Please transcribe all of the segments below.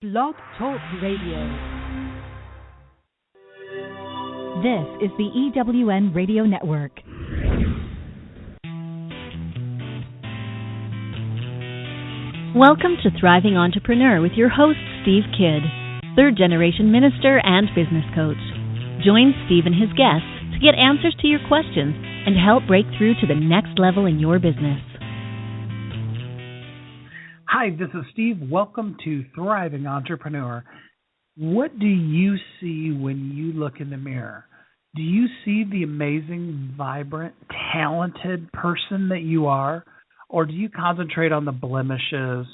Blog Talk Radio. This is the EWN Radio Network. Welcome to Thriving Entrepreneur with your host, Steve Kidd, third-generation minister and business coach. Join Steve and his guests to get answers to your questions and help break through to the next level in your business. Hi, this is Steve. Welcome to Thriving Entrepreneur. What do you see when you look in the mirror? Do you see the amazing, vibrant, talented person that you are? Or do you concentrate on the blemishes,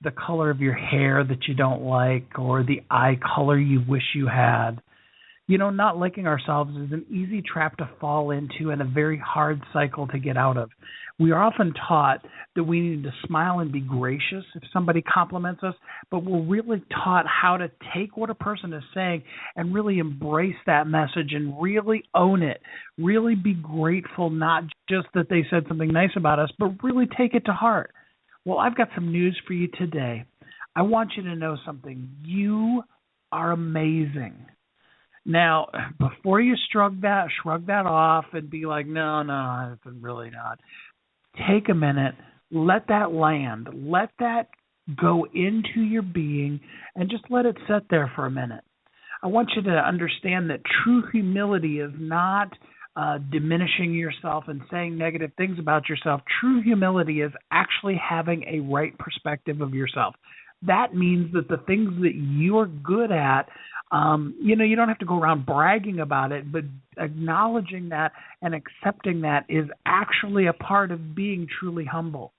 the color of your hair that you don't like, or the eye color you wish you had? You know, not liking ourselves is an easy trap to fall into and a very hard cycle to get out of. We are often taught that we need to smile and be gracious if somebody compliments us, but we're really taught how to take what a person is saying and really embrace that message and really own it, really be grateful, not just that they said something nice about us, but really take it to heart. Well, I've got some news for you today. I want you to know something. You are amazing. Now, before you shrug that off and be like, no, I'm really not. Take a minute, let that land, let that go into your being, and just let it sit there for a minute. I want you to understand that true humility is not diminishing yourself and saying negative things about yourself. True humility is actually having a right perspective of yourself. That means that the things that you're good at, you don't have to go around bragging about it, but acknowledging that and accepting that is actually a part of being truly humble.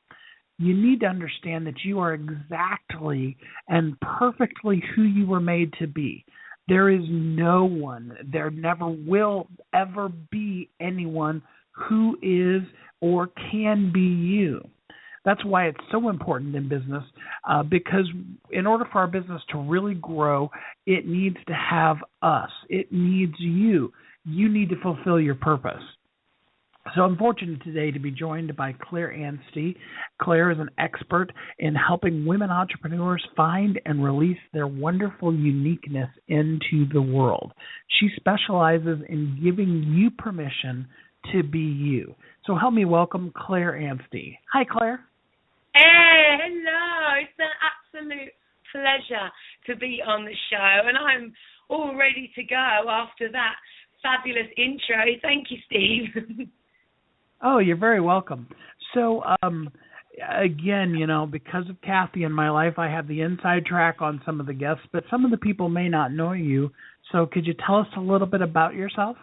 You need to understand that you are exactly and perfectly who you were made to be. There is no one, there never will ever be anyone who is or can be you. That's why it's so important in business, because in order for our business to really grow, it needs to have us. It needs you. You need to fulfill your purpose. So I'm fortunate today to be joined by Claire Anstey. Claire is an expert in helping women entrepreneurs find and release their wonderful uniqueness into the world. She specializes in giving you permission to be you. So help me welcome Claire Anstey. Hi, Claire. Hey, hello. It's an absolute pleasure to be on the show, and I'm all ready to go after that fabulous intro. Thank you, Steve. Oh, you're very welcome. So, again, because of Kathy in my life, I have the inside track on some of the guests, but some of the people may not know you. So could you tell us a little bit about yourself?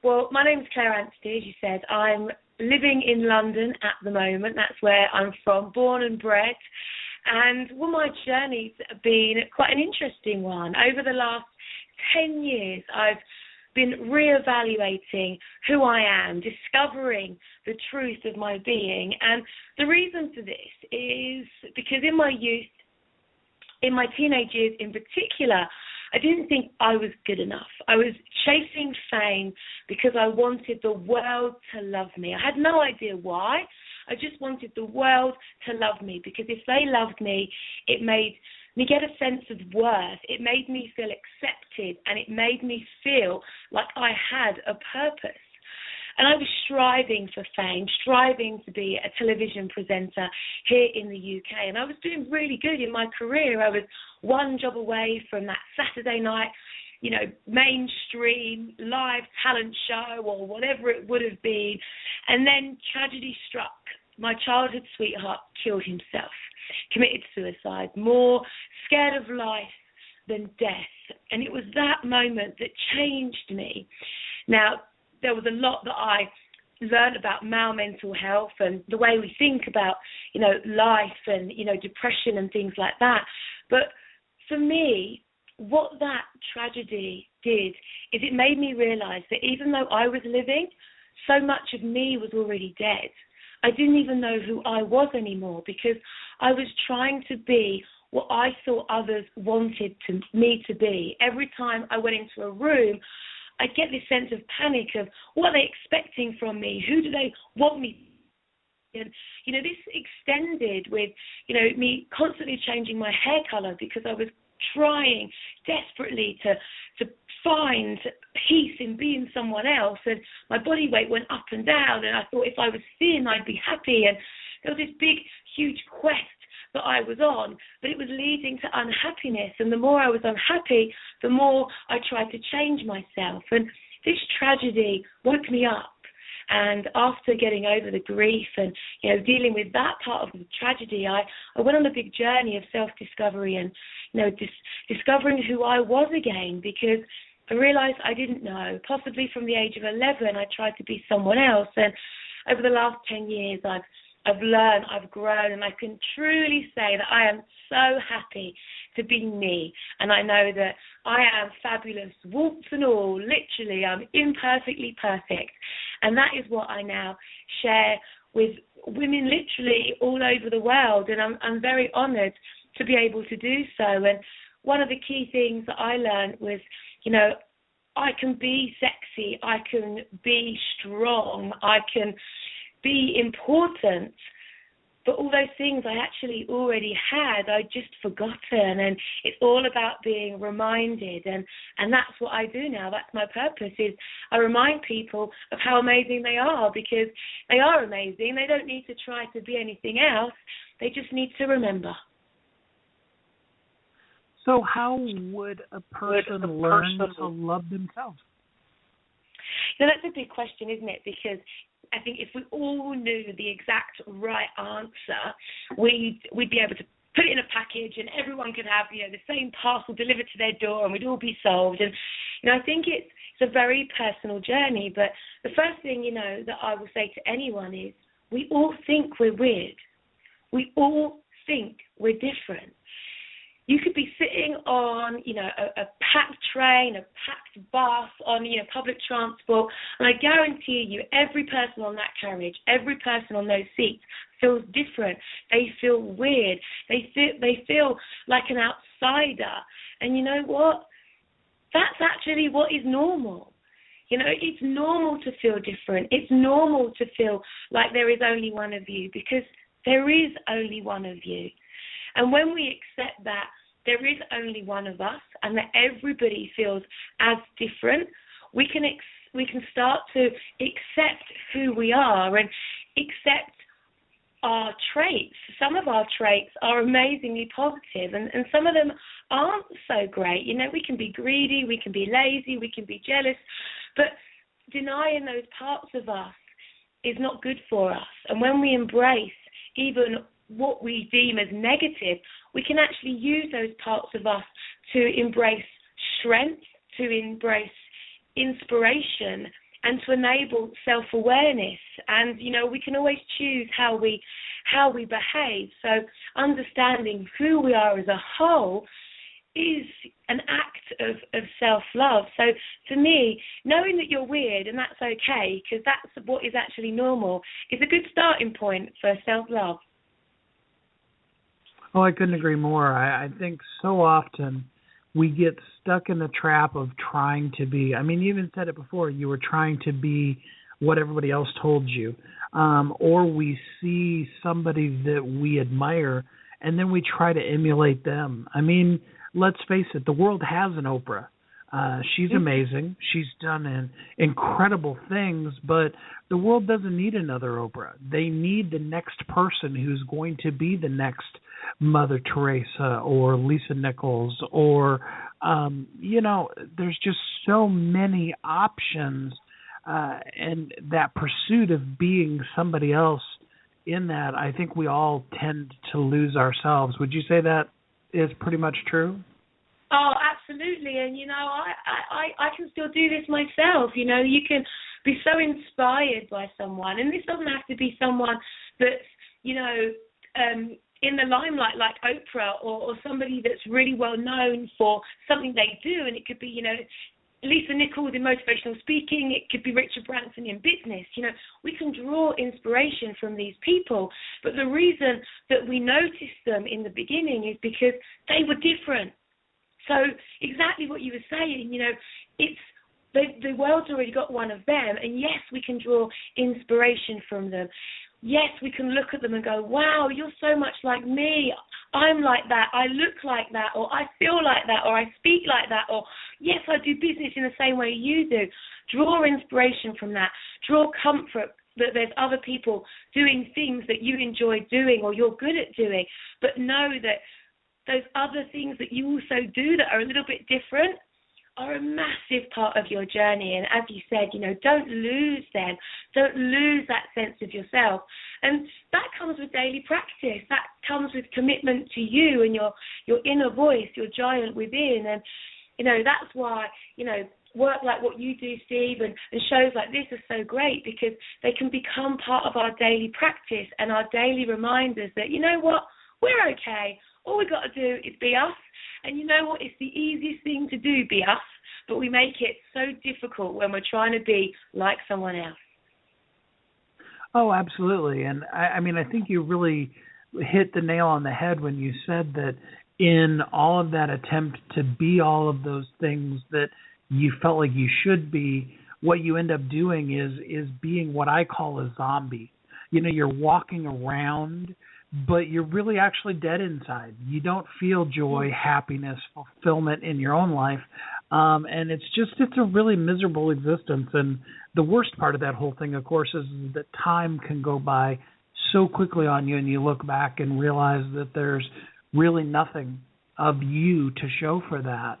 Well, my name's Claire Anstey, as you said. I'm living in London at the moment. That's where I'm from, born and bred. And my journey's been quite an interesting one. Over the last 10 years, I've been reevaluating who I am, discovering the truth of my being. And the reason for this is because in my youth, in my teenage years in particular, I didn't think I was good enough. I was chasing fame because I wanted the world to love me. I had no idea why. I just wanted the world to love me because if they loved me, it made me get a sense of worth. It made me feel accepted, and it made me feel like I had a purpose. And I was striving for fame, striving to be a television presenter here in the UK. And I was doing really good in my career. I was one job away from that Saturday night, mainstream live talent show or whatever it would have been. And then tragedy struck. My childhood sweetheart killed himself, committed suicide, more scared of life than death. And it was that moment that changed me. Now, there was a lot that I learned about male mental health and the way we think about, life and, depression and things like that. But for me, what that tragedy did is it made me realize that even though I was living, so much of me was already dead. I didn't even know who I was anymore because I was trying to be what I thought others wanted me to be. Every time I went into a room, I get this sense of panic of what are they expecting from me? Who do they want me And, this extended with, me constantly changing my hair color because I was trying desperately to find peace in being someone else. And my body weight went up and down, and I thought if I was thin, I'd be happy. And there was this big, huge quest that I was on, but it was leading to unhappiness. And the more I was unhappy, the more I tried to change myself. And this tragedy woke me up. And after getting over the grief and, dealing with that part of the tragedy, I went on a big journey of self-discovery and, discovering who I was again, because I realized I didn't know. Possibly from the age of 11, I tried to be someone else. And over the last 10 years, I've learned, I've grown, and I can truly say that I am so happy to be me. And I know that I am fabulous, warts and all, literally. I'm imperfectly perfect. And that is what I now share with women literally all over the world. And I'm very honoured to be able to do so. And one of the key things that I learned was, I can be sexy, I can be strong, I can be important, but all those things I actually already had, I just forgotten, and it's all about being reminded, and that's what I do now. That's my purpose, is I remind people of how amazing they are, because they are amazing. They don't need to try to be anything else. They just need to remember. So how would a person learn to love themselves? That's a big question, isn't it? Because I think if we all knew the exact right answer, we'd be able to put it in a package and everyone could have, the same parcel delivered to their door and we'd all be solved. And, I think it's a very personal journey. But the first thing, that I will say to anyone is we all think we're weird. We all think we're different. You could be sitting on, a packed train, a packed bus, on, public transport, and I guarantee you every person on that carriage, every person on those seats feels different. They feel weird. They feel like an outsider. And you know what? That's actually what is normal. It's normal to feel different. It's normal to feel like there is only one of you, because there is only one of you. And when we accept that there is only one of us and that everybody feels as different, we can start to accept who we are and accept our traits. Some of our traits are amazingly positive, and some of them aren't so great. We can be greedy, we can be lazy, we can be jealous, but denying those parts of us is not good for us. And when we embrace even what we deem as negative, we can actually use those parts of us to embrace strength, to embrace inspiration, and to enable self-awareness. And, we can always choose how we behave. So understanding who we are as a whole is an act of self-love. So for me, knowing that you're weird, and that's okay, because that's what is actually normal, is a good starting point for self-love. Oh, I couldn't agree more. I think so often we get stuck in the trap of trying to be. I mean, you even said it before. You were trying to be what everybody else told you. Or we see somebody that we admire, and then we try to emulate them. I mean, let's face it, the world has an Oprah. She's amazing. She's done incredible things, but the world doesn't need another Oprah. They need the next person who's going to be the next Mother Teresa or Lisa Nichols or, there's just so many options, and that pursuit of being somebody else, in that I think we all tend to lose ourselves. Would you say that is pretty much true? Oh, absolutely. And, I can still do this myself. You can be so inspired by someone. And this doesn't have to be someone that's, in the limelight like Oprah or somebody that's really well known for something they do. And it could be, Lisa Nichols in motivational speaking. It could be Richard Branson in business. We can draw inspiration from these people. But the reason that we noticed them in the beginning is because they were different. So exactly what you were saying, it's the world's already got one of them, and yes, we can draw inspiration from them. yes, we can look at them and go, wow, you're so much like me. I'm like that. I look like that, or I feel like that, or I speak like that, or yes, I do business in the same way you do. Draw inspiration from that. Draw comfort that there's other people doing things that you enjoy doing or you're good at doing, but know that those other things that you also do that are a little bit different are a massive part of your journey. And as you said, don't lose them. Don't lose that sense of yourself. And that comes with daily practice. That comes with commitment to you and your inner voice, your giant within. And, that's why, work like what you do, Steve, and shows like this are so great, because they can become part of our daily practice and our daily reminders that, you know what, we're okay. All we've got to do is be us. And you know what? It's the easiest thing to do, be us, but we make it so difficult when we're trying to be like someone else. Oh, absolutely. And I think you really hit the nail on the head when you said that in all of that attempt to be all of those things that you felt like you should be, what you end up doing is being what I call a zombie. You're walking around, but you're really actually dead inside. You don't feel joy, happiness, fulfillment in your own life. And it's a really miserable existence. And the worst part of that whole thing, of course, is that time can go by so quickly on you, and you look back and realize that there's really nothing of you to show for that.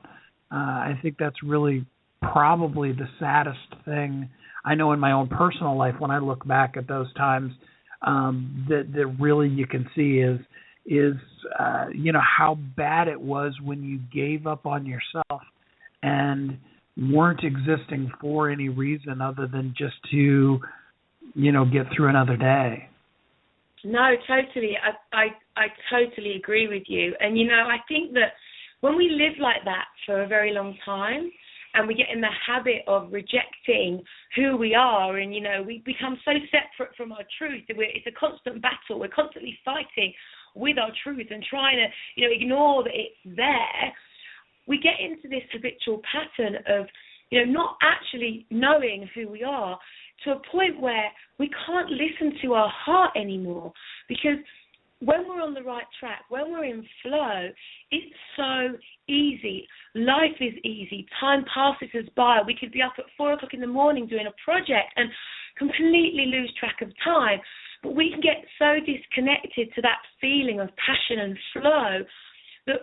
I think that's really probably the saddest thing I know in my own personal life when I look back at those times. That really you can see is how bad it was when you gave up on yourself and weren't existing for any reason other than just to get through another day. No, totally. I totally agree with you. And I think that when we live like that for a very long time, and we get in the habit of rejecting who we are, and, we become so separate from our truth. It's a constant battle. We're constantly fighting with our truth and trying to, ignore that it's there. We get into this habitual pattern of, not actually knowing who we are, to a point where we can't listen to our heart anymore, because when we're on the right track, when we're in flow, it's so easy. Life is easy. Time passes us by. We could be up at 4 o'clock in the morning doing a project and completely lose track of time. But we can get so disconnected to that feeling of passion and flow that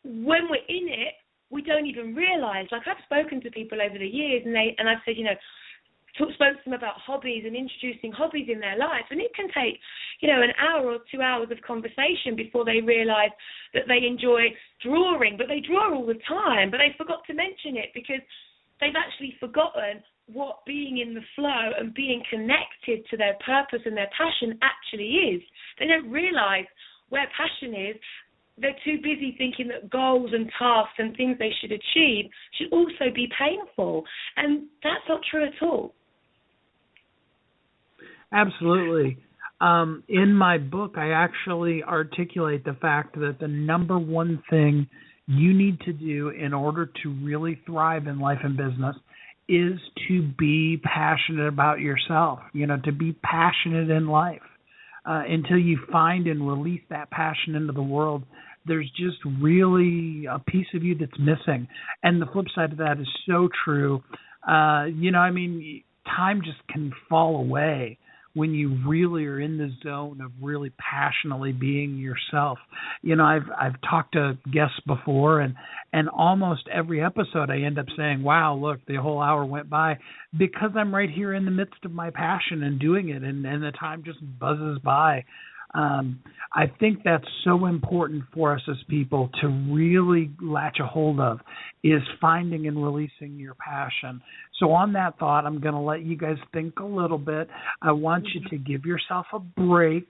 when we're in it, we don't even realize. Like, I've spoken to people over the years, and I've said, spoke to them about hobbies and introducing hobbies in their life, and it can take, an hour or 2 hours of conversation before they realise that they enjoy drawing, but they draw all the time, but they forgot to mention it because they've actually forgotten what being in the flow and being connected to their purpose and their passion actually is. They don't realise where passion is. They're too busy thinking that goals and tasks and things they should achieve should also be painful, and that's not true at all. Absolutely. In my book, I actually articulate the fact that the number one thing you need to do in order to really thrive in life and business is to be passionate about yourself, to be passionate in life. Until you find and release that passion into the world, there's just really a piece of you that's missing. And the flip side of that is so true. Time just can fall away when you really are in the zone of really passionately being yourself. I've talked to guests before, and almost every episode I end up saying, wow, look, the whole hour went by, because I'm right here in the midst of my passion and doing it, and the time just buzzes by. I think that's so important for us as people to really latch a hold of, is finding and releasing your passion. So on that thought, I'm going to let you guys think a little bit. I want you to give yourself a break,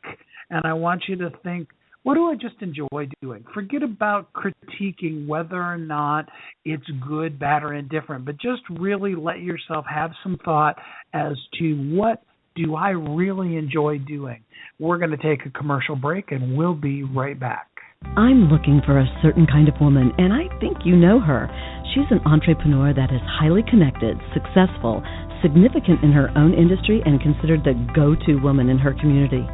and I want you to think, what do I just enjoy doing? Forget about critiquing whether or not it's good, bad, or indifferent, but just really let yourself have some thought as to what do I really enjoy doing. We're going to take a commercial break, and we'll be right back. I'm looking for a certain kind of woman, and I think you know her. She's an entrepreneur that is highly connected, successful, Significant in her own industry and considered the go-to woman in her community.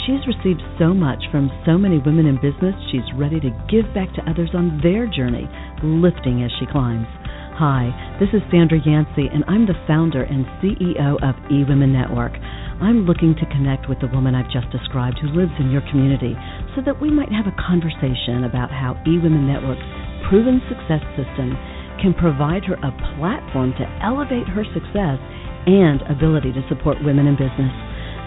She's received so much from so many women in business, she's ready to give back to others on their journey, lifting as she climbs. Hi, this is Sandra Yancey, and I'm the founder and CEO of eWomen Network. I'm looking to connect with the woman I've just described who lives in your community so that we might have a conversation about how eWomen Network's proven success system can provide her a platform to elevate her success and ability to support women in business.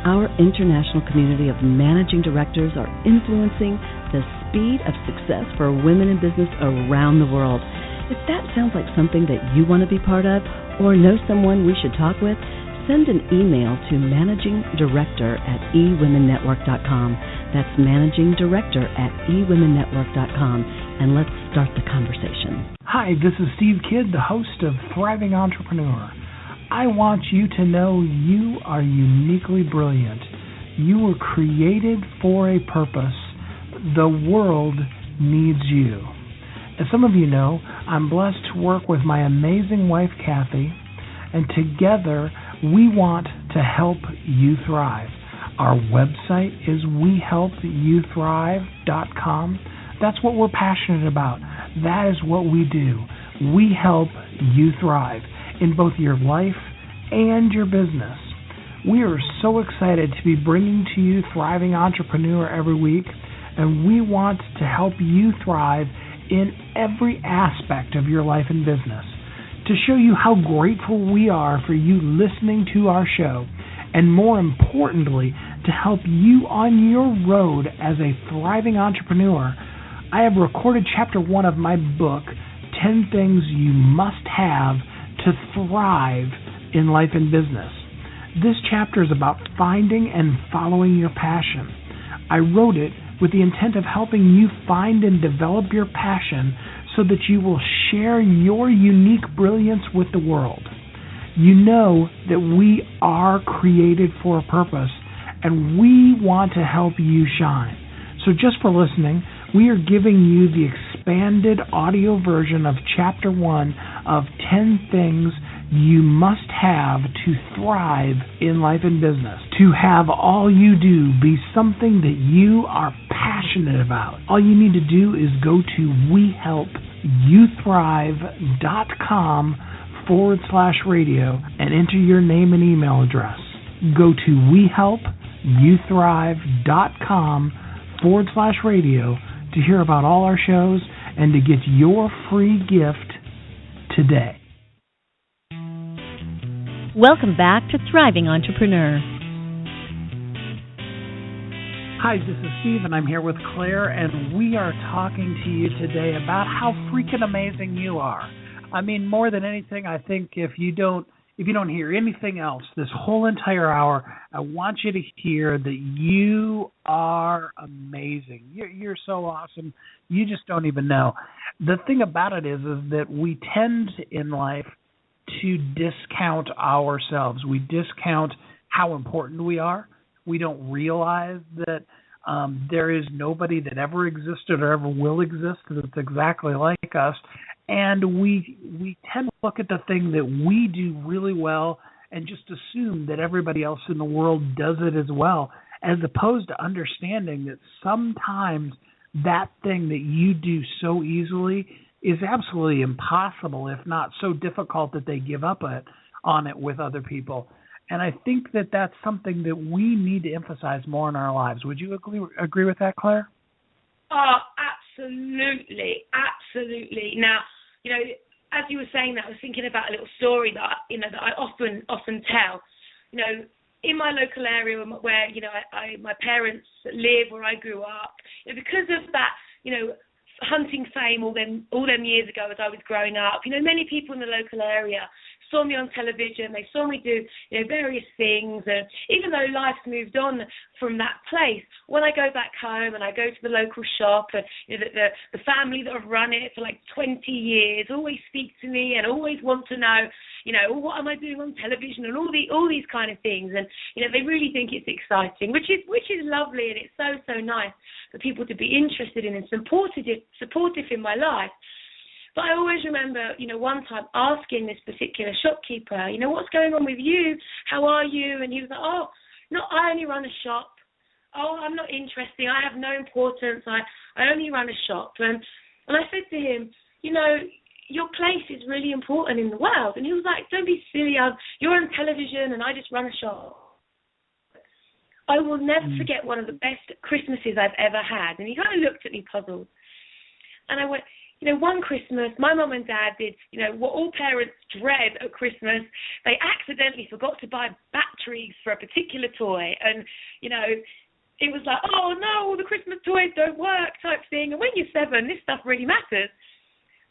Our international community of managing directors are influencing the speed of success for women in business around the world. If that sounds like something that you want to be part of or know someone we should talk with, send an email to managingdirector@ewomennetwork.com. That's managingdirector@ewomennetwork.com, and let's start the conversation. Hi, this is Steve Kidd, the host of Thriving Entrepreneur. I want you to know you are uniquely brilliant. You were created for a purpose. The world needs you. As some of you know, I'm blessed to work with my amazing wife, Kathy, and together we want to help you thrive. Our website is wehelpyouthrive.com. That's what we're passionate about. That is what we do. We help you thrive in both your life and your business. We are so excited to be bringing to you Thriving Entrepreneur every week, and we want to help you thrive in every aspect of your life and business. To show you how grateful we are for you listening to our show, and more importantly, to help you on your road as a thriving entrepreneur, I have recorded Chapter 1 of my book, 10 Things You Must Have to Thrive in Life and Business. This chapter is about finding and following your passion. I wrote it with the intent of helping you find and develop your passion so that you will share your unique brilliance with the world. You know that we are created for a purpose, and we want to help you shine. So just for listening, we are giving you the expanded audio version of Chapter 1 of 10 Things You Must Have to Thrive in Life and Business. To have all you do be something that you are passionate about. All you need to do is go to wehelpyouthrive.com/radio and enter your name and email address. Go to wehelpyouthrive.com/radio to hear about all our shows and to get your free gift today. Welcome back to Thriving Entrepreneur. Hi, this is Steve, and I'm here with Claire, and we are talking to you today about how freaking amazing you are. I mean, more than anything, I think if you don't hear anything else this whole entire hour, I want you to hear that you are amazing. You're so awesome. You just don't even know. The thing about it is that we tend in life to discount ourselves. We discount how important we are. We don't realize that there is nobody that ever existed or ever will exist that's exactly like us. And we tend to look at the thing that we do really well and just assume that everybody else in the world does it as well, as opposed to understanding that sometimes that thing that you do so easily is absolutely impossible, if not so difficult that they give up on it with other people. And I think that that's something that we need to emphasize more in our lives. Would you agree with that, Claire? Oh, absolutely. Absolutely. Now, as you were saying that, I was thinking about a little story that I often tell. In my local area where, my parents live, where I grew up, because of that, hunting fame all them years ago as I was growing up, many people in the local area saw me on television. They saw me do various things, and even though life's moved on from that place, when I go back home and I go to the local shop, and the family that have run it for like 20 years always speak to me and always want to know, what am I doing on television and all these kind of things, and they really think it's exciting, which is lovely, and it's so nice for people to be interested in and supportive in my life. But I always remember, one time asking this particular shopkeeper, what's going on with you? How are you? And he was like, oh, no, I only run a shop. Oh, I'm not interesting. I have no importance. I only run a shop. And I said to him, your place is really important in the world. And he was like, don't be silly. You're on television and I just run a shop. I will never forget one of the best Christmases I've ever had. And he kind of looked at me puzzled. And I went, one Christmas, my mum and dad did, what all parents dread at Christmas. They accidentally forgot to buy batteries for a particular toy. And, it was like, oh, no, all the Christmas toys don't work type thing. And when you're 7, this stuff really matters.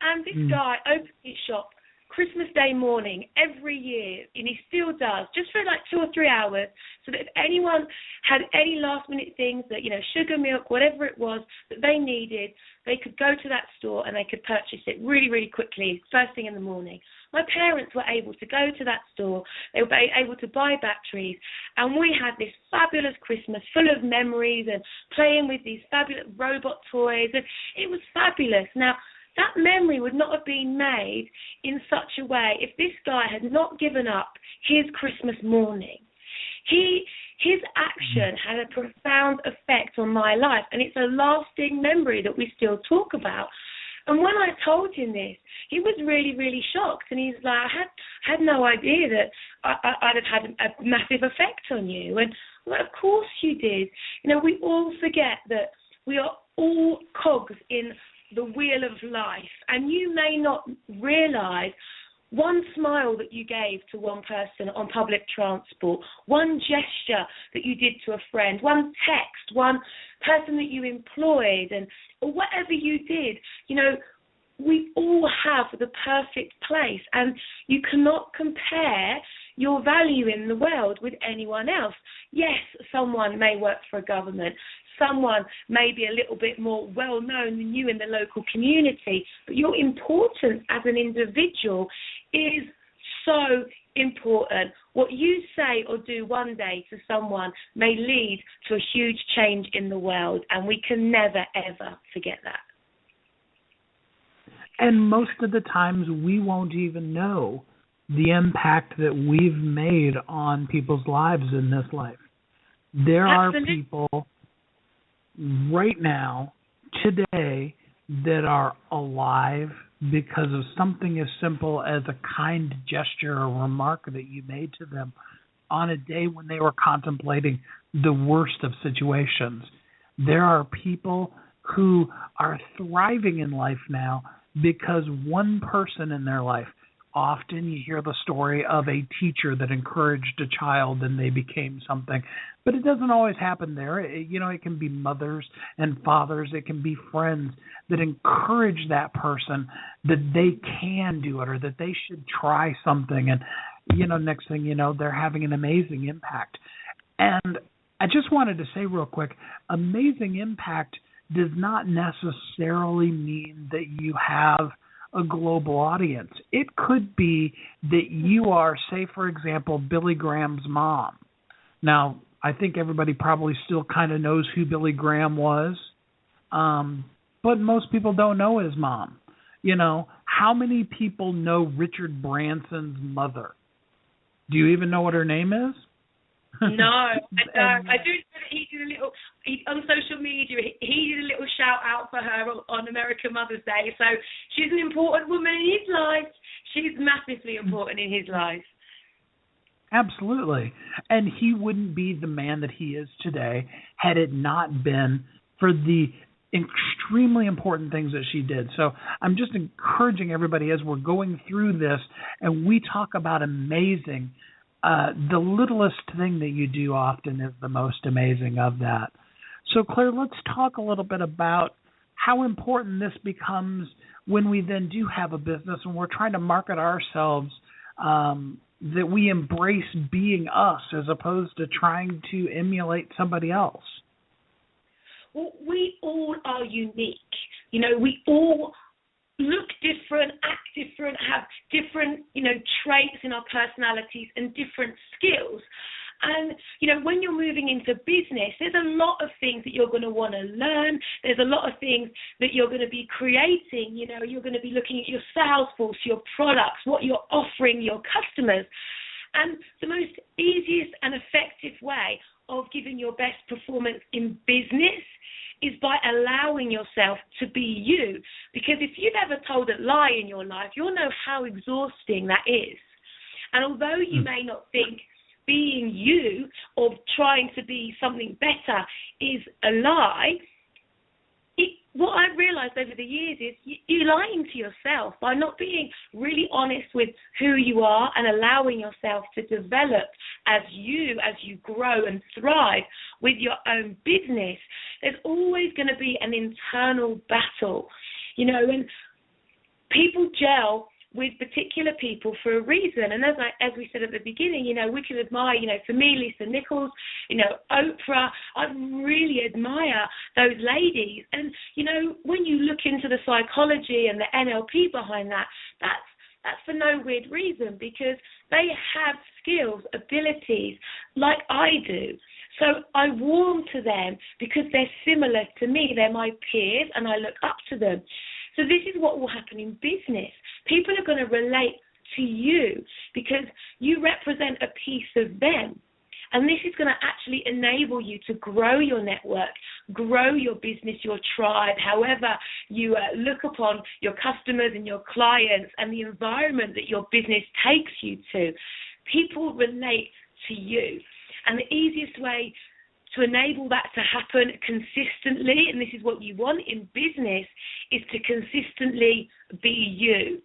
And this guy opened his shop Christmas Day morning every year, and he still does, just for like 2 or 3 hours, so that if anyone had any last-minute things that, sugar, milk, whatever it was that they needed, they could go to that store and they could purchase it really, really quickly, first thing in the morning. My parents were able to go to that store, they were able to buy batteries, and we had this fabulous Christmas full of memories and playing with these fabulous robot toys, and it was fabulous. Now, that memory would not have been made in such a way if this guy had not given up his Christmas morning. His action had a profound effect on my life, and it's a lasting memory that we still talk about. And when I told him this, he was really, really shocked, and he's like, I had no idea that I'd have had a massive effect on you. And I'm like, of course you did. We all forget that we are all cogs in the wheel of life, and you may not realize one smile that you gave to one person on public transport, one gesture that you did to a friend, one text, one person that you employed, or whatever you did. We all have the perfect place, and you cannot compare your value in the world with anyone else. Yes, someone may work for a government. Someone may be a little bit more well-known than you in the local community, but your importance as an individual is so important. What you say or do one day to someone may lead to a huge change in the world, and we can never, ever forget that. And most of the times we won't even know the impact that we've made on people's lives in this life. There Absolutely. are people right now, today, that are alive because of something as simple as a kind gesture or remark that you made to them on a day when they were contemplating the worst of situations. There are people who are thriving in life now because one person in their life, often you hear the story of a teacher that encouraged a child and they became something. But it doesn't always happen there. It can be mothers and fathers. It can be friends that encourage that person that they can do it or that they should try something. And, next thing you know, they're having an amazing impact. And I just wanted to say real quick, amazing impact does not necessarily mean that you have a global audience. It could be that you are, say, for example, Billy Graham's mom. Now, I think everybody probably still kind of knows who Billy Graham was, but most people don't know his mom. How many people know Richard Branson's mother? Do you even know what her name is? No, I don't. I do know that he did on social media, he did a little shout out for her on American Mother's Day. So she's an important woman in his life. She's massively important in his life. Absolutely. And he wouldn't be the man that he is today had it not been for the extremely important things that she did. So I'm just encouraging everybody as we're going through this and we talk about amazing, the littlest thing that you do often is the most amazing of that. So, Claire, let's talk a little bit about how important this becomes when we then do have a business and we're trying to market ourselves, that we embrace being us as opposed to trying to emulate somebody else. Well, we all are unique. We all look different, act different, have different, traits in our personalities and different skills. And, when you're moving into business, there's a lot of things that you're going to want to learn. There's a lot of things that you're going to be creating. You're going to be looking at your sales force, your products, what you're offering your customers. And the most easiest and effective way of giving your best performance in business is by allowing yourself to be you. Because if you've ever told a lie in your life, you'll know how exhausting that is. And although you may not think being you or trying to be something better is a lie, what I've realised over the years is you're lying to yourself by not being really honest with who you are and allowing yourself to develop as you grow and thrive with your own business. There's always going to be an internal battle, and people gel with particular people for a reason. And as we said at the beginning, we can admire, for me, Lisa Nichols, Oprah. I really admire those ladies. And, when you look into the psychology and the NLP behind that, that's for no weird reason, because they have skills, abilities like I do. So I warm to them because they're similar to me. They're my peers and I look up to them. So this is what will happen in business. People are going to relate to you because you represent a piece of them. And this is going to actually enable you to grow your network, grow your business, your tribe, however you look upon your customers and your clients and the environment that your business takes you to. People relate to you. And the easiest way to enable that to happen consistently, and this is what you want in business, is to consistently be you.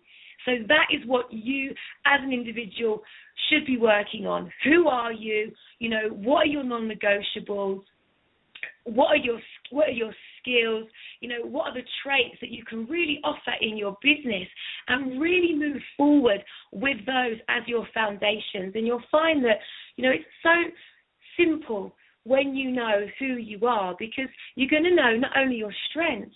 So that is what you as an individual should be working on. Who are you? What are your non-negotiables? What are your skills? What are the traits that you can really offer in your business, and really move forward with those as your foundations. And you'll find that, it's so simple when you know who you are, because you're going to know not only your strengths,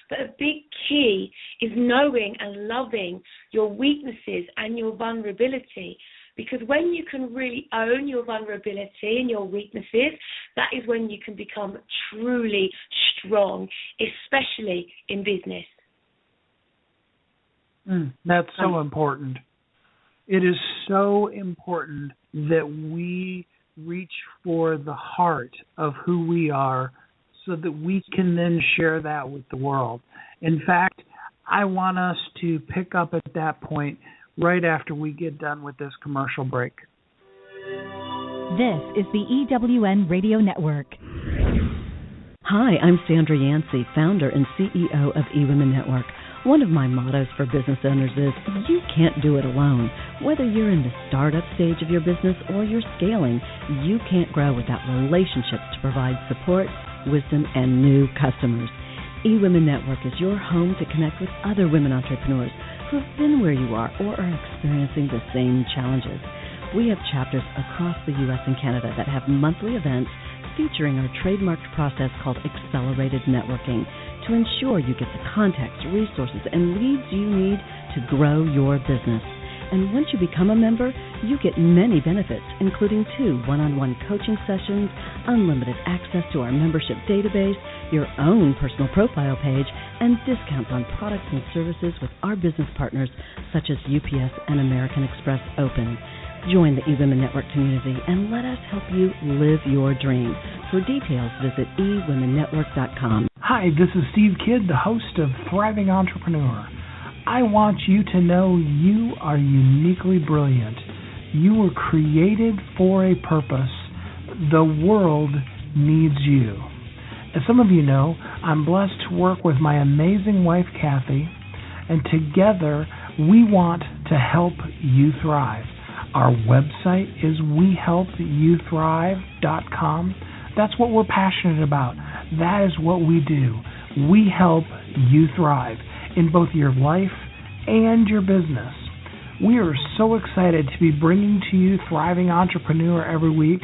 but a big key is knowing and loving your weaknesses and your vulnerability. Because when you can really own your vulnerability and your weaknesses, that is when you can become truly strong, especially in business. That's so important. It is so important that we reach for the heart of who we are so that we can then share that with the world. In fact, I want us to pick up at that point right after we get done with this commercial break. This is the EWN Radio Network. Hi, I'm Sandra Yancey, founder and CEO of eWomen Network. One of my mottos for business owners is, you can't do it alone. Whether you're in the startup stage of your business or you're scaling, you can't grow without relationships to provide support, wisdom, and new customers. eWomen Network is your home to connect with other women entrepreneurs who have been where you are or are experiencing the same challenges. We have chapters across the U.S. and Canada that have monthly events featuring our trademarked process called Accelerated Networking to ensure you get the contacts, resources, and leads you need to grow your business. And once you become a member, you get many benefits, including 2 one-on-one coaching sessions, unlimited access to our membership database, your own personal profile page, and discounts on products and services with our business partners such as UPS and American Express Open. Join the eWomen Network community and let us help you live your dream. For details, visit eWomenNetwork.com. Hi, this is Steve Kidd, the host of Thriving Entrepreneur. I want you to know you are uniquely brilliant. You were created for a purpose. The world needs you. As some of you know, I'm blessed to work with my amazing wife, Kathy, and together we want to help you thrive. Our website is wehelpyouthrive.com. That's what we're passionate about. That is what we do. We help you thrive in both your life and your business. We are so excited to be bringing to you Thriving Entrepreneur every week,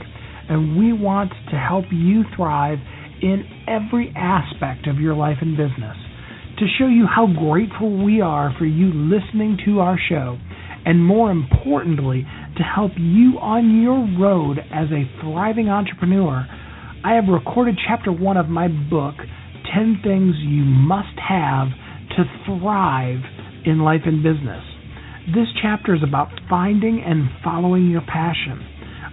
and we want to help you thrive in every aspect of your life and business. To show you how grateful we are for you listening to our show, and more importantly, to help you on your road as a thriving entrepreneur, I have recorded Chapter 1 of my book, 10 Things You Must Have to Thrive in Life and Business. This chapter is about finding and following your passion.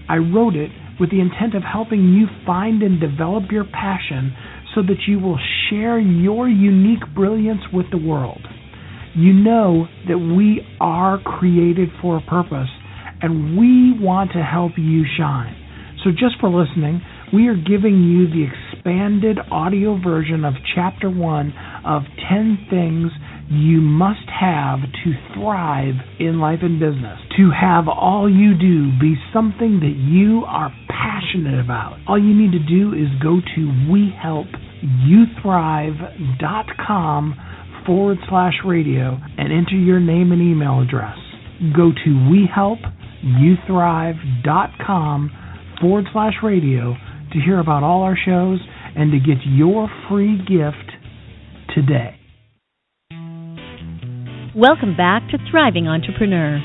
I wrote it with the intent of helping you find and develop your passion so that you will share your unique brilliance with the world. You know that we are created for a purpose, and we want to help you shine. So just for listening, we are giving you the expanded audio version of Chapter 1 of 10 Things You Must Have to Thrive in Life and Business. To have all you do be something that you are passionate about. All you need to do is go to wehelpyouthrive.com/radio and enter your name and email address. Go to wehelpyouthrive.com/radio to hear about all our shows and to get your free gift today. Welcome back to Thriving Entrepreneur.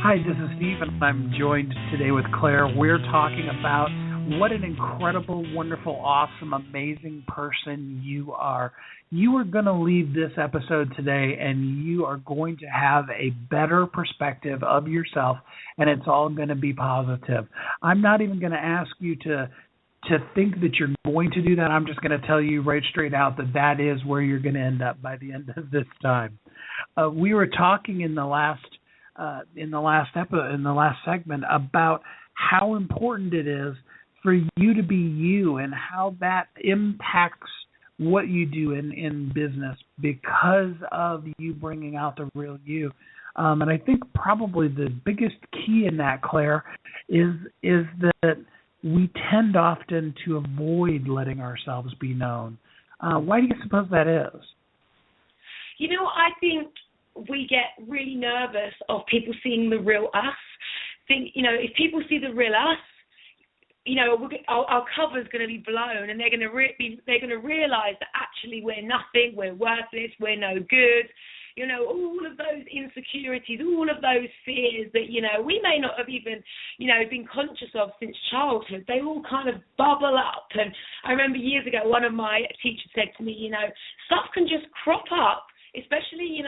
Hi, this is Steve, and I'm joined today with Claire. We're talking about what an incredible, wonderful, awesome, amazing person you are. You are going to leave this episode today, and you are going to have a better perspective of yourself, and it's all going to be positive. I'm not even going to ask you to think that you're going to do that. I'm just going to tell you right straight out that is where you're going to end up by the end of this time. We were talking in the last segment about how important it is for you to be you and how that impacts what you do in business because of you bringing out the real you. And I think probably the biggest key in that, Claire, is that we tend often to avoid letting ourselves be known. Why do you suppose that is? I think we get really nervous of people seeing the real us. If people see the real us, our cover's going to be blown, and they're going to realize that actually we're nothing, we're worthless, we're no good. All of those insecurities, all of those fears that, we may not have even, been conscious of since childhood, they all kind of bubble up. And I remember years ago, one of my teachers said to me, stuff can just crop up, especially,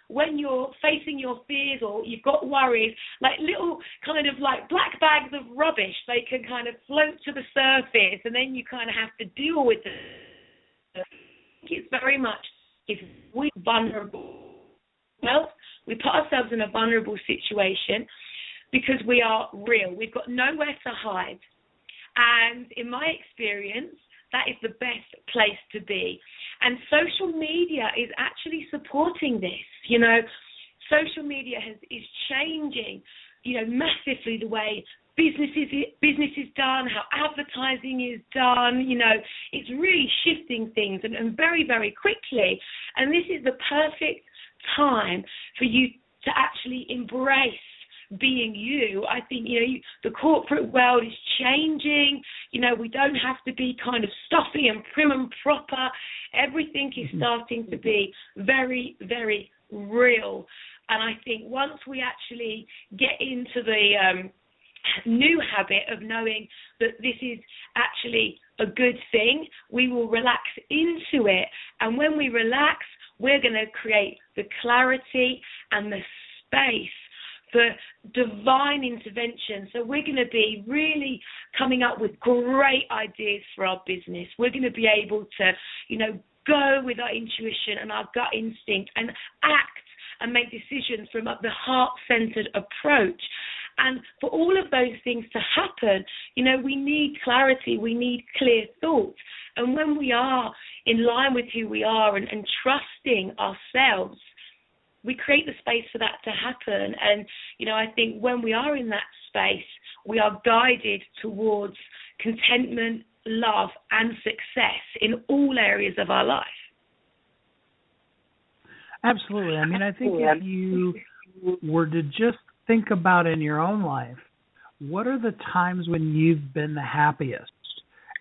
when you're facing your fears or you've got worries, like little kind of like black bags of rubbish, they can kind of float to the surface, and then you kind of have to deal with it. It's very much, if we're vulnerable, well, we put ourselves in a vulnerable situation because we are real. We've got nowhere to hide. And in my experience, that is the best place to be. And social media is actually supporting this. Social media is changing, massively the way business is done, how advertising is done. It's really shifting things and very, very quickly. And this is the perfect time for you to actually embrace being you. I think, the corporate world is changing. We don't have to be kind of stuffy and prim and proper. Everything is starting to be very, very real. And I think once we actually get into the new habit of knowing that this is actually a good thing, we will relax into it. And when we relax, we're going to create the clarity and the space for divine intervention. So we're going to be really coming up with great ideas for our business. We're going to be able to, go with our intuition and our gut instinct and act and make decisions from the heart-centered approach. And for all of those things to happen, we need clarity, we need clear thoughts. And when we are in line with who we are and trusting ourselves, we create the space for that to happen. And, I think when we are in that space, we are guided towards contentment, love, and success in all areas of our life. Absolutely. I mean, I think if you were to just think about in your own life, what are the times when you've been the happiest?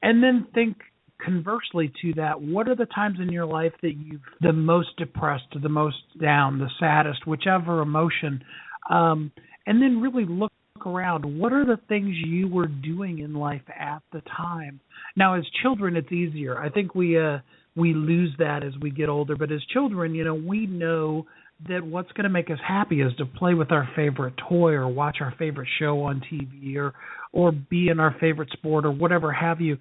And then think conversely to that, what are the times in your life that you've the most depressed, the most down, the saddest, whichever emotion, and then really look around. What are the things you were doing in life at the time? Now, as children, it's easier. I think we lose that as we get older. But as children, we know that what's going to make us happy is to play with our favorite toy or watch our favorite show on TV or be in our favorite sport or whatever have you.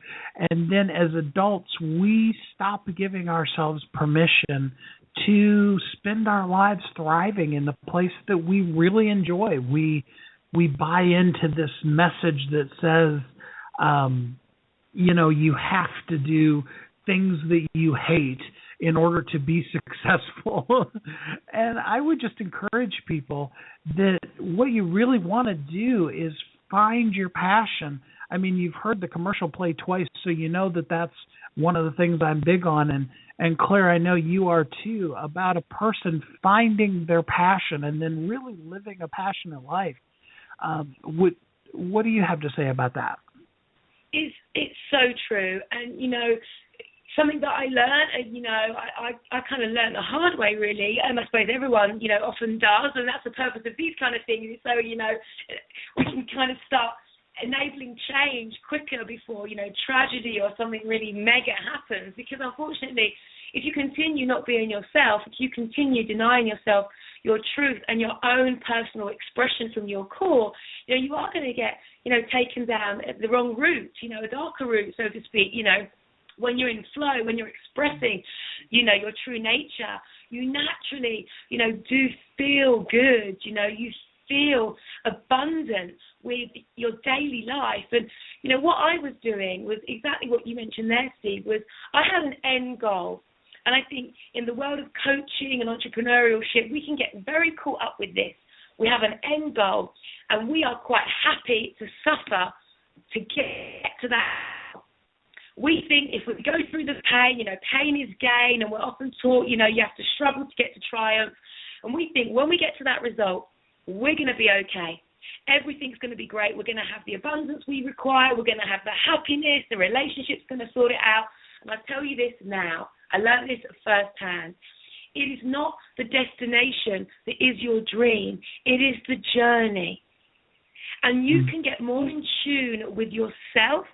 And then as adults, we stop giving ourselves permission to spend our lives thriving in the place that we really enjoy. We buy into this message that says, you have to do things that you hate in order to be successful. And I would just encourage people that what you really want to do is find your passion. I mean, you've heard the commercial play twice, so you know that that's one of the things I'm big on. And Claire, I know you are too, about a person finding their passion and then really living a passionate life. What do you have to say about that? It's so true. And, something that I learned, I kind of learned the hard way, really, and I suppose everyone, often does, and that's the purpose of these kind of things, so, we can kind of start enabling change quicker before, tragedy or something really mega happens, because unfortunately, if you continue not being yourself, if you continue denying yourself your truth and your own personal expression from your core, you are going to get, taken down the wrong route, a darker route, so to speak, when you're in flow, when you're expressing, your true nature, you naturally, do feel good, you feel abundant with your daily life. And, what I was doing was exactly what you mentioned there, Steve, was I had an end goal. And I think in the world of coaching and entrepreneurship, we can get very caught up with this. We have an end goal, and we are quite happy to suffer to get to that. We think if we go through the pain, pain is gain, and we're often taught, you have to struggle to get to triumph. And we think when we get to that result, we're going to be okay. Everything's going to be great. We're going to have the abundance we require. We're going to have the happiness. The relationship's going to sort it out. And I tell you this now, I learned this firsthand. It is not the destination that is your dream. It is the journey. And you can get more in tune with yourself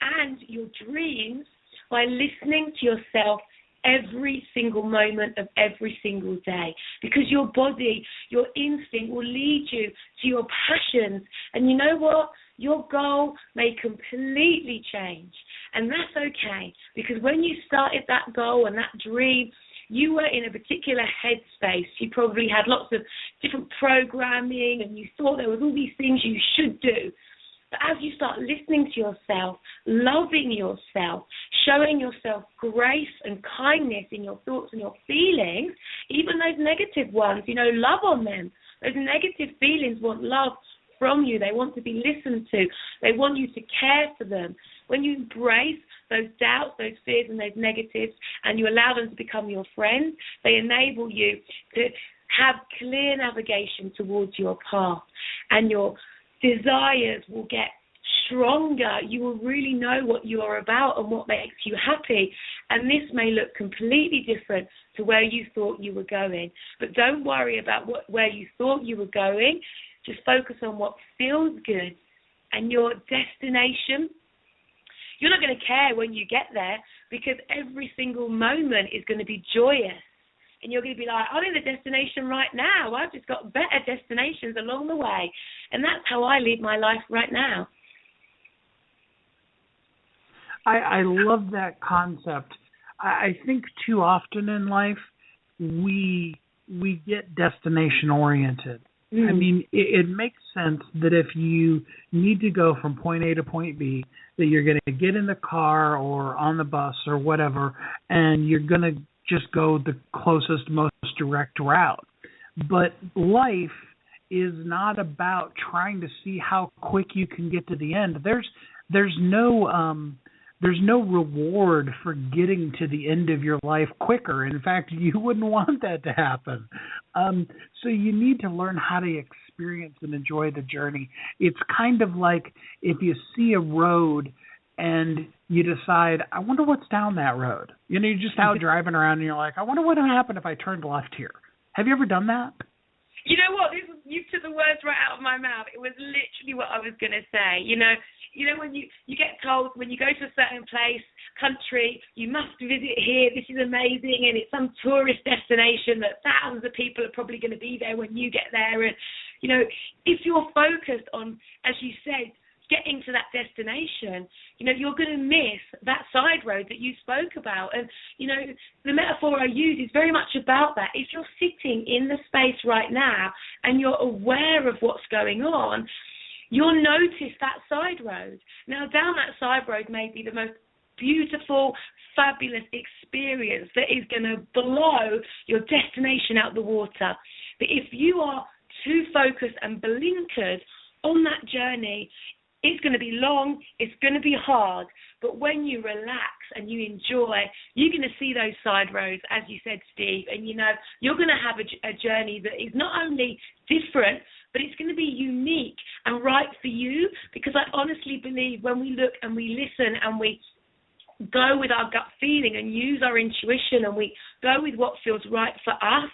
and your dreams by listening to yourself every single moment of every single day, because your body, your instinct will lead you to your passions. And you know what? Your goal may completely change, and that's okay, because when you started that goal and that dream, you were in a particular headspace. You probably had lots of different programming, and you thought there was all these things you should do. But as you start listening to yourself, loving yourself, showing yourself grace and kindness in your thoughts and your feelings, even those negative ones, love on them. Those negative feelings want love from you. They want to be listened to. They want you to care for them. When you embrace those doubts, those fears, and those negatives, and you allow them to become your friends, they enable you to have clear navigation towards your path, and your desires will get stronger. You will really know what you are about and what makes you happy. And this may look completely different to where you thought you were going. But don't worry about where you thought you were going. Just focus on what feels good. And your destination, you're not going to care when you get there, because every single moment is going to be joyous. And you're going to be like, I'm in the destination right now. I've just got better destinations along the way. And that's how I lead my life right now. I love that concept. I think too often in life we get destination oriented. I mean, it makes sense that if you need to go from point A to point B, that you're going to get in the car or on the bus or whatever, and you're going to just go the closest, most direct route. But life is not about trying to see how quick you can get to the end. There's no reward for getting to the end of your life quicker. In fact, you wouldn't want that to happen. So you need to learn how to experience and enjoy the journey. It's kind of like if you see a road and you decide, I wonder what's down that road. You're just out driving around and you're like, I wonder what would happen if I turned left here. Have you ever done that? You know what? You took the words right out of my mouth. It was literally what I was going to say. You know when you get told when you go to a certain place, country, you must visit here. This is amazing, and it's some tourist destination that thousands of people are probably going to be there when you get there. And if you're focused on, as you said, getting to that destination, you're going to miss that side road that you spoke about. And, the metaphor I use is very much about that. If you're sitting in the space right now and you're aware of what's going on, you'll notice that side road. Now, down that side road may be the most beautiful, fabulous experience that is going to blow your destination out the water. But if you are too focused and blinkered on that journey, it's going to be long, it's going to be hard, but when you relax and you enjoy, you're going to see those side roads, as you said, Steve, and you're going to have a journey that is not only different, but it's going to be unique and right for you, because I honestly believe when we look and we listen and we go with our gut feeling and use our intuition and we go with what feels right for us,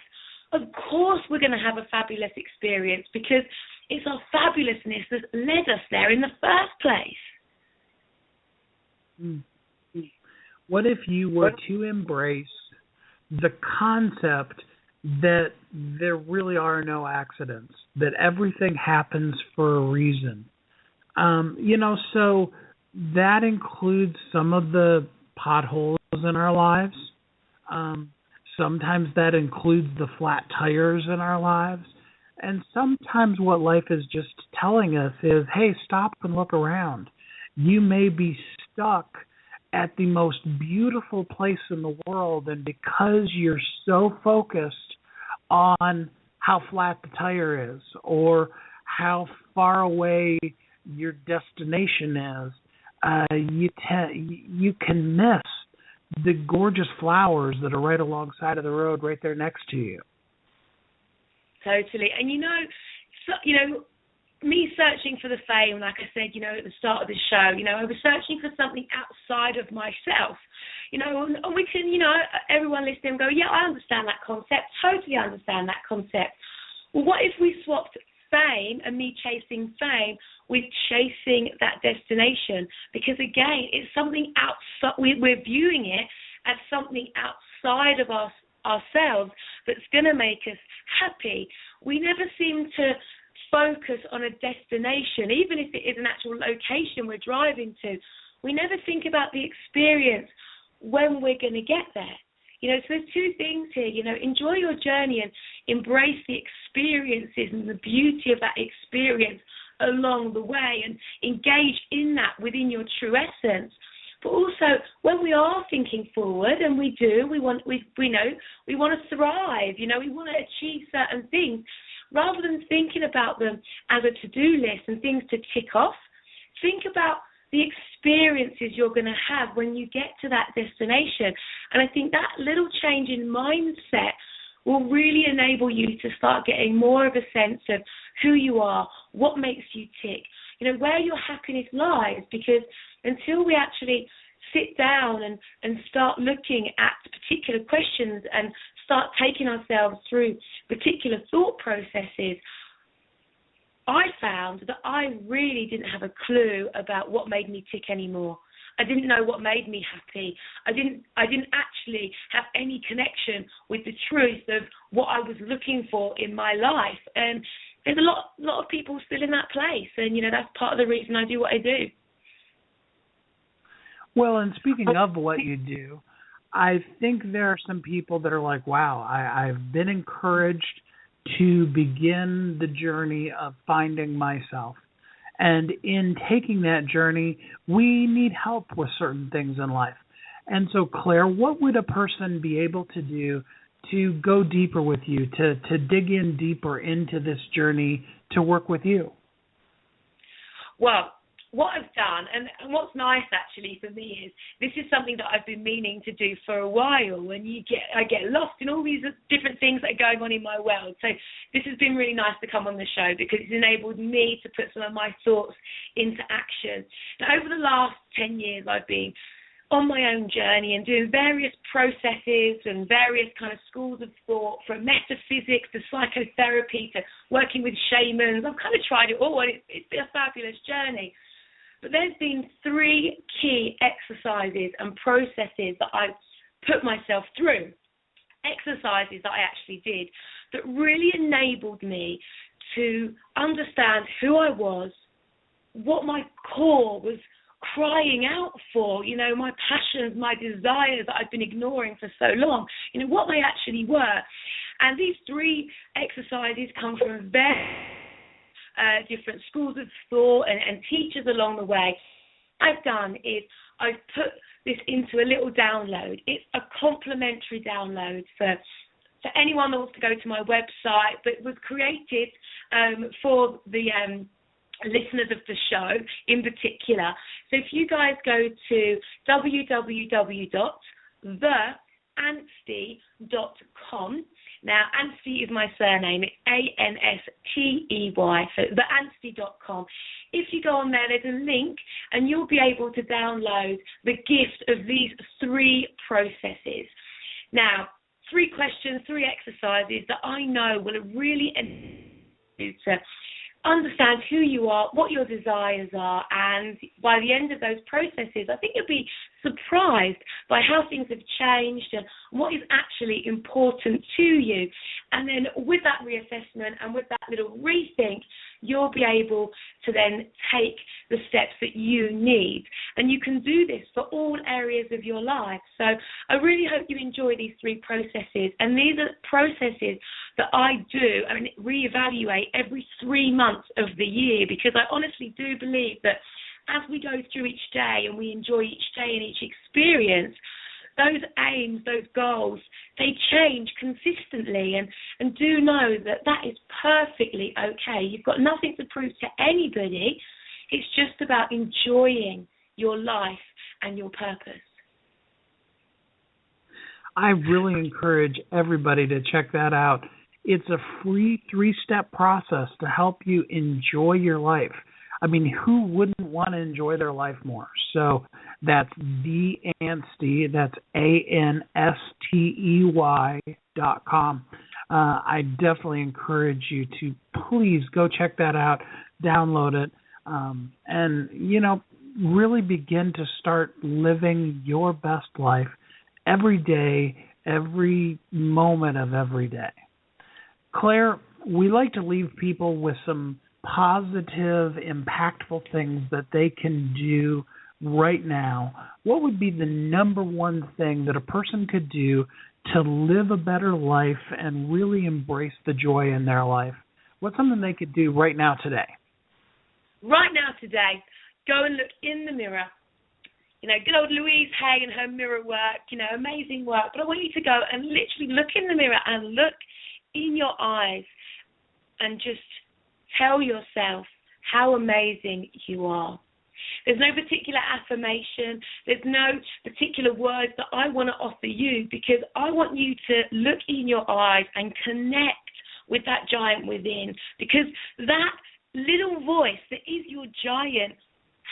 of course we're going to have a fabulous experience, because it's our fabulousness that led us there in the first place. What if you were to embrace the concept that there really are no accidents, that everything happens for a reason? So that includes some of the potholes in our lives. Sometimes that includes the flat tires in our lives. And sometimes what life is just telling us is, hey, stop and look around. You may be stuck at the most beautiful place in the world, and because you're so focused on how flat the tire is or how far away your destination is, you can miss the gorgeous flowers that are right alongside of the road right there next to you. Totally. And me searching for the fame, like I said, at the start of the show, I was searching for something outside of myself, and we can, everyone listening go, yeah, I understand that concept, totally understand that concept. Well, what if we swapped fame and me chasing fame with chasing that destination? Because again, it's something outside, we're viewing it as something outside of ourselves that's going to make us happy. We never seem to focus on a destination, even if it is an actual location we're driving to. We never think about the experience when we're going to get there. So there's two things here. Enjoy your journey and embrace the experiences and the beauty of that experience along the way, and engage in that within your true essence. But also, when we are thinking forward, and we want to thrive. We want to achieve certain things, rather than thinking about them as a to-do list and things to tick off. Think about the experiences you're going to have when you get to that destination. And I think that little change in mindset will really enable you to start getting more of a sense of who you are, what makes you tick, where your happiness lies. Because until we actually sit down and start looking at particular questions and start taking ourselves through particular thought processes, I found that I really didn't have a clue about what made me tick anymore. I didn't know what made me happy. I didn't actually have any connection with the truth of what I was looking for in my life. And there's a lot of people still in that place, and that's part of the reason I do what I do. Well, and speaking of what you do, I think there are some people that are like, wow, I've been encouraged to begin the journey of finding myself. And in taking that journey, we need help with certain things in life. And so, Claire, what would a person be able to do to go deeper with you, to dig in deeper into this journey to work with you? Well, what I've done, and what's nice actually for me is this is something that I've been meaning to do for a while, and I get lost in all these different things that are going on in my world. So this has been really nice to come on the show because it's enabled me to put some of my thoughts into action. Now, over the last 10 years, I've been on my own journey and doing various processes and various kind of schools of thought, from metaphysics to psychotherapy to working with shamans. I've kind of tried it all, and it's been a fabulous journey. But there's been 3 key exercises and processes that I've put myself through, exercises that I actually did, that really enabled me to understand who I was, what my core was crying out for, my passions, my desires that I've been ignoring for so long, what they actually were. And these 3 exercises come from very different schools of thought and teachers along the way. What I've done is I've put this into a little download. It's a complimentary download for anyone that wants to go to my website, but it was created for the listeners of the show in particular. So if you guys go to www.theanstey.com. Now, Anstey is my surname. It's Anstey, so theanstey.com. If you go on there, there's a link, and you'll be able to download the gift of these 3 processes. Now, 3 questions, 3 exercises that I know will really enable you to understand who you are, what your desires are, and by the end of those processes, I think you'll be surprised by how things have changed and what is actually important to you. And then with that reassessment and with that little rethink, you'll be able to then take the steps that you need. And you can do this for all areas of your life. So I really hope you enjoy these 3 processes. And these are processes that I do and reevaluate every 3 months of the year, because I honestly do believe that as we go through each day and we enjoy each day and each experience, those aims, those goals, they change consistently, and do know that that is perfectly okay. You've got nothing to prove to anybody. It's just about enjoying your life and your purpose. I really encourage everybody to check that out. It's a free 3-step process to help you enjoy your life. I mean, who wouldn't want to enjoy their life more? So that's the Anstey, that's ANSTEY.com. I definitely encourage you to please go check that out, download it, and, really begin to start living your best life every day, every moment of every day. Claire, we like to leave people with some positive, impactful things that they can do right now. What would be the number one thing that a person could do to live a better life and really embrace the joy in their life? What's something they could do right now today? Right now today, go and look in the mirror. Good old Louise Hay and her mirror work, amazing work. But I want you to go and literally look in the mirror and look in your eyes and just tell yourself how amazing you are. There's no particular affirmation. There's no particular words that I want to offer you, because I want you to look in your eyes and connect with that giant within, because that little voice that is your giant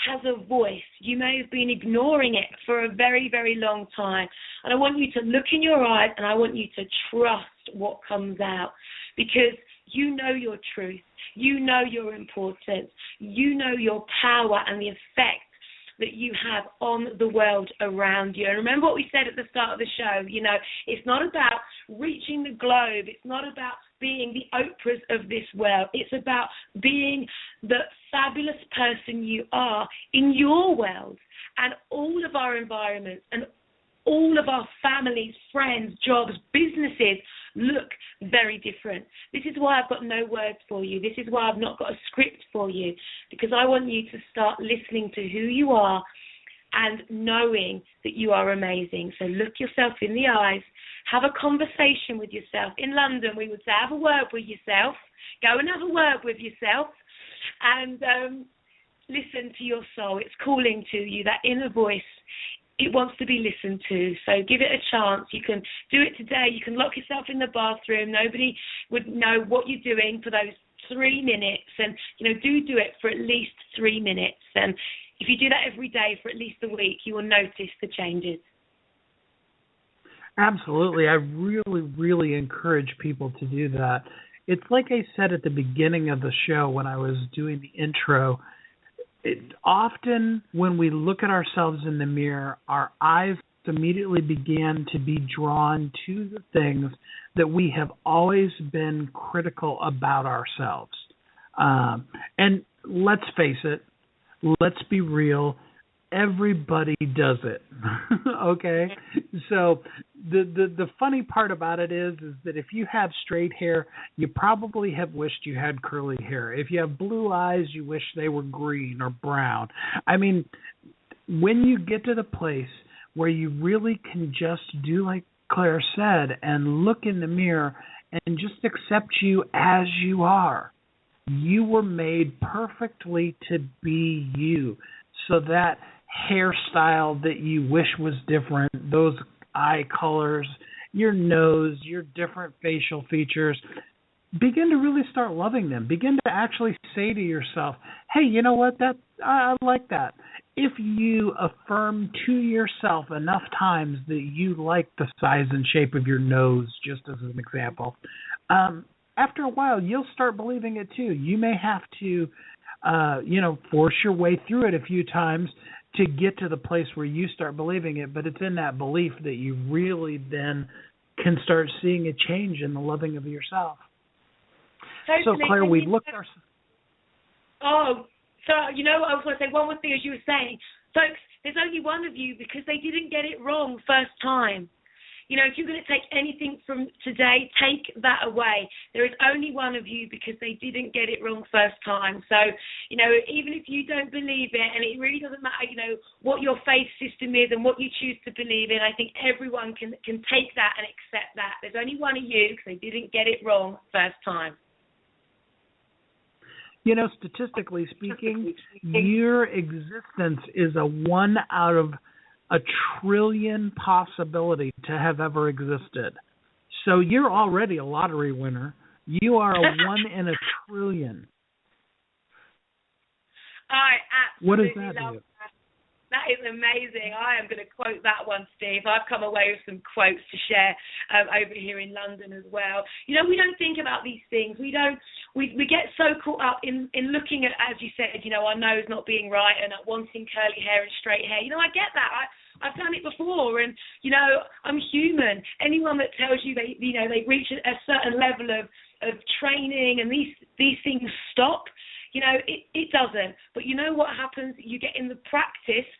has a voice. You may have been ignoring it for a very, very long time. And I want you to look in your eyes, and I want you to trust what comes out, because you know your truth. You know your importance. You know your power and the effect that you have on the world around you. And remember what we said at the start of the show, it's not about reaching the globe. It's not about being the Oprahs of this world. It's about being the fabulous person you are in your world. And all of our environments and all of our families, friends, jobs, businesses look very different. This is why I've got no words for you. This is why I've not got a script for you, because I want you to start listening to who you are and knowing that you are amazing. So look yourself in the eyes, have a conversation with yourself. In London, we would say have a word with yourself. Go and have a word with yourself, and listen to your soul. It's calling to you, that inner voice. It wants to be listened to. So give it a chance. You can do it today. You can lock yourself in the bathroom. Nobody would know what you're doing for those 3 minutes. And, do it for at least 3 minutes. And if you do that every day for at least a week, you will notice the changes. Absolutely. I really, really encourage people to do that. It's like I said at the beginning of the show when I was doing the intro, often when we look at ourselves in the mirror, our eyes immediately begin to be drawn to the things that we have always been critical about ourselves. And let's face it, let's be real, everybody does it. Okay? So the funny part about it is that if you have straight hair, you probably have wished you had curly hair. If you have blue eyes, you wish they were green or brown. I mean, when you get to the place where you really can just do like Claire said and look in the mirror and just accept you as you are. You were made perfectly to be you. So that hairstyle that you wish was different, those eye colors, your nose, your different facial features, begin to really start loving them. Begin to actually say to yourself, hey, you know what, I like that. If you affirm to yourself enough times that you like the size and shape of your nose, just as an example, after a while, you'll start believing it too. You may have to, force your way through it a few times to get to the place where you start believing it, but it's in that belief that you really then can start seeing a change in the loving of yourself. Totally. So, Claire, we've looked at our... Oh, so, I was going to say one more thing as you were saying. Folks, there's only one of you because they didn't get it wrong first time. If you're going to take anything from today, take that away. There is only one of you because they didn't get it wrong first time. So, even if you don't believe it, and it really doesn't matter, what your faith system is and what you choose to believe in, I think everyone can take that and accept that. There's only one of you because they didn't get it wrong first time. Statistically speaking, your existence is a 1 out of a trillion possibility to have ever existed. So you're already a lottery winner. You are a 1 in a trillion. I absolutely what does that love do? that. That is amazing. I am going to quote that one, Steve. I've come away with some quotes to share over here in London as well. We don't think about these things. We get so caught up in looking at, as you said, our nose not being right and wanting curly hair and straight hair. I get that. I've done it before, and I'm human. Anyone that tells you they reach a certain level of training and these things stop, it doesn't. But what happens? You get in the practice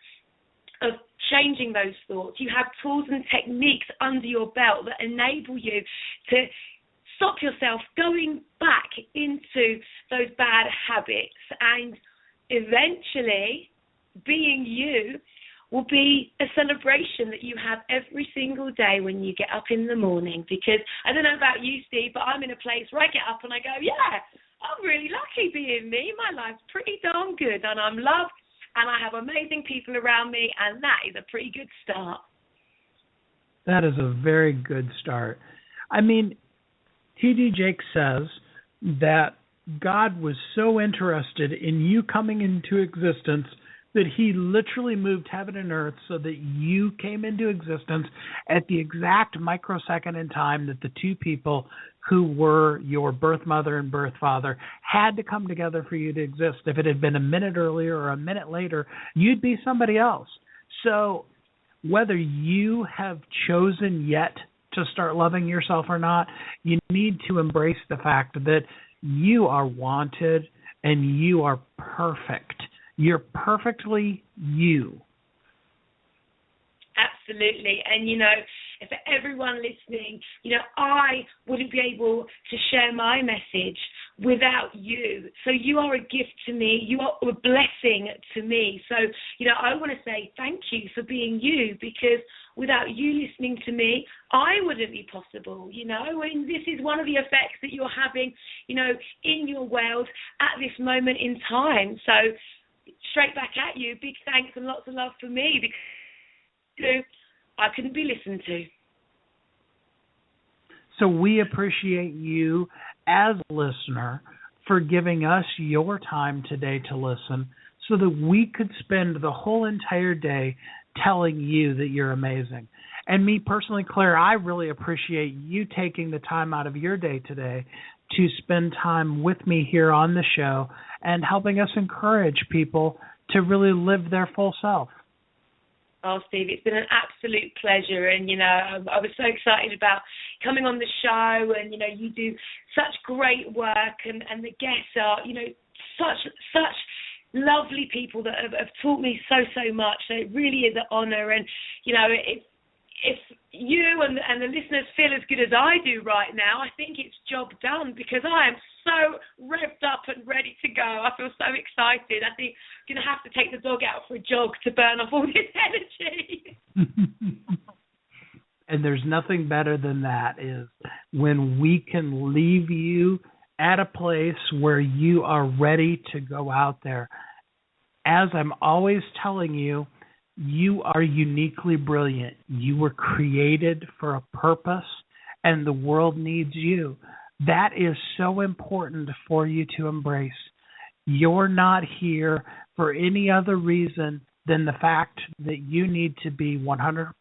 of changing those thoughts. You have tools and techniques under your belt that enable you to stop yourself going back into those bad habits, and eventually being you will be a celebration that you have every single day when you get up in the morning. Because I don't know about you, Steve, but I'm in a place where I get up and I go, yeah, I'm really lucky being me. My life's pretty darn good, and I'm loved, and I have amazing people around me, and that is a pretty good start. That is a very good start. I mean, T.D. Jakes says that God was so interested in you coming into existence that he literally moved heaven and earth so that you came into existence at the exact microsecond in time that the two people who were your birth mother and birth father had to come together for you to exist. If it had been a minute earlier or a minute later, you'd be somebody else. So whether you have chosen yet to start loving yourself or not, you need to embrace the fact that you are wanted and you are perfect. You're perfectly you. Absolutely. And, for everyone listening, I wouldn't be able to share my message without you. So you are a gift to me. You are a blessing to me. So, I want to say thank you for being you, because without you listening to me, I wouldn't be possible, and this is one of the effects that you're having, in your world at this moment in time. So straight back at you, big thanks and lots of love for me, because I couldn't be listened to. So we appreciate you as a listener for giving us your time today to listen so that we could spend the whole entire day telling you that you're amazing. And me personally, Claire, I really appreciate you taking the time out of your day today to spend time with me here on the show and helping us encourage people to really live their full self. Oh, Steve, it's been an absolute pleasure. And, I was so excited about coming on the show. And, you do such great work. And the guests are, such lovely people that have taught me so much. So it really is an honour. And, if you and the listeners feel as good as I do right now, I think it's job done, because I am so revved up and ready to go. I feel so excited. I think I'm going to have to take the dog out for a jog to burn off all this energy. And there's nothing better than that, is when we can leave you at a place where you are ready to go out there. As I'm always telling you, you are uniquely brilliant. You were created for a purpose, and the world needs you. That is so important for you to embrace. You're not here for any other reason than the fact that you need to be 100%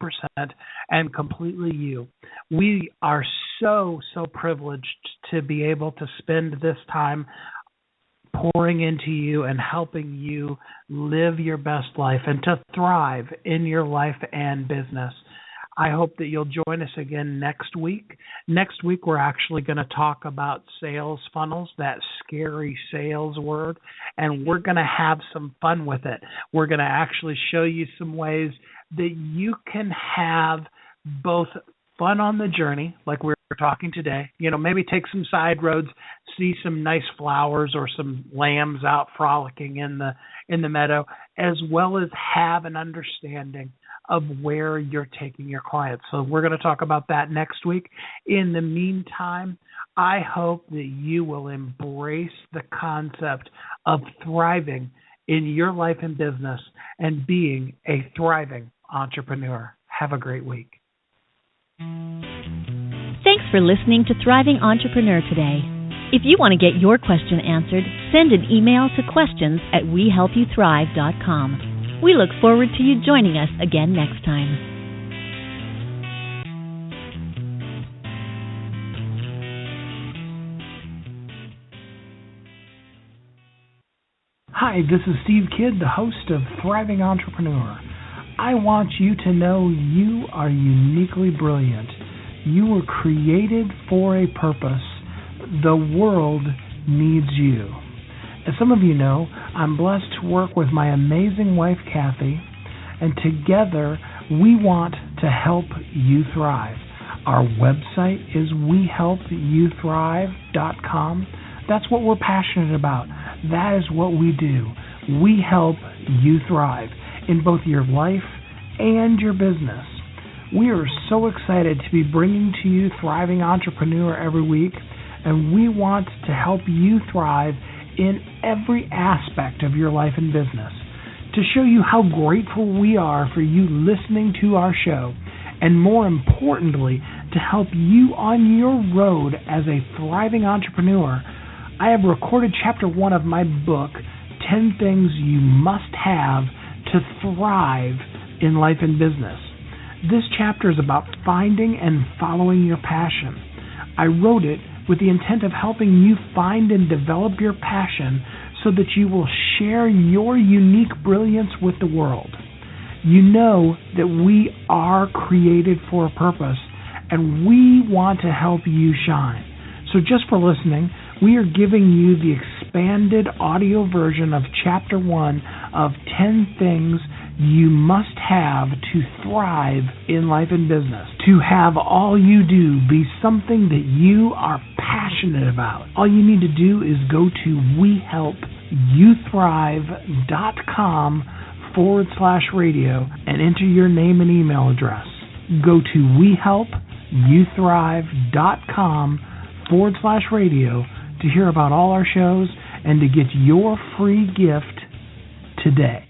and completely you. We are so privileged to be able to spend this time pouring into you and helping you live your best life and to thrive in your life and business. I hope that you'll join us again next week. Next week, we're actually going to talk about sales funnels, that scary sales word, and we're going to have some fun with it. We're going to actually show you some ways that you can have both fun on the journey, like we're talking today, maybe take some side roads, see some nice flowers or some lambs out frolicking in the meadow, as well as have an understanding of where you're taking your clients. So we're going to talk about that next week. In the meantime, I hope that you will embrace the concept of thriving in your life and business and being a thriving entrepreneur. Have a great week. Thanks for listening to Thriving Entrepreneur today. If you want to get your question answered, send an email to questions@wehelpyouthrive.com. We look forward to you joining us again next time. Hi, this is Steve Kidd, the host of Thriving Entrepreneur. I want you to know you are uniquely brilliant. You were created for a purpose. The world needs you. As some of you know, I'm blessed to work with my amazing wife, Kathy, and together we want to help you thrive. Our website is wehelpyouthrive.com. That's what we're passionate about. That is what we do. We help you thrive in both your life and your business. We are so excited to be bringing to you Thriving Entrepreneur every week, and we want to help you thrive in every aspect of your life and business. To show you how grateful we are for you listening to our show, and more importantly, to help you on your road as a thriving entrepreneur, I have recorded Chapter 1 of my book, 10 Things You Must Have to Thrive in Life and Business. This chapter is about finding and following your passion. I wrote it with the intent of helping you find and develop your passion so that you will share your unique brilliance with the world. You know that we are created for a purpose, and we want to help you shine. So just for listening, we are giving you the expanded audio version of Chapter 1 of 10 Things You Must Have to Thrive in Life and Business. To have all you do be something that you are passionate about. All you need to do is go to wehelpyouthrive.com/radio and enter your name and email address. Go to wehelpyouthrive.com/radio to hear about all our shows and to get your free gift today.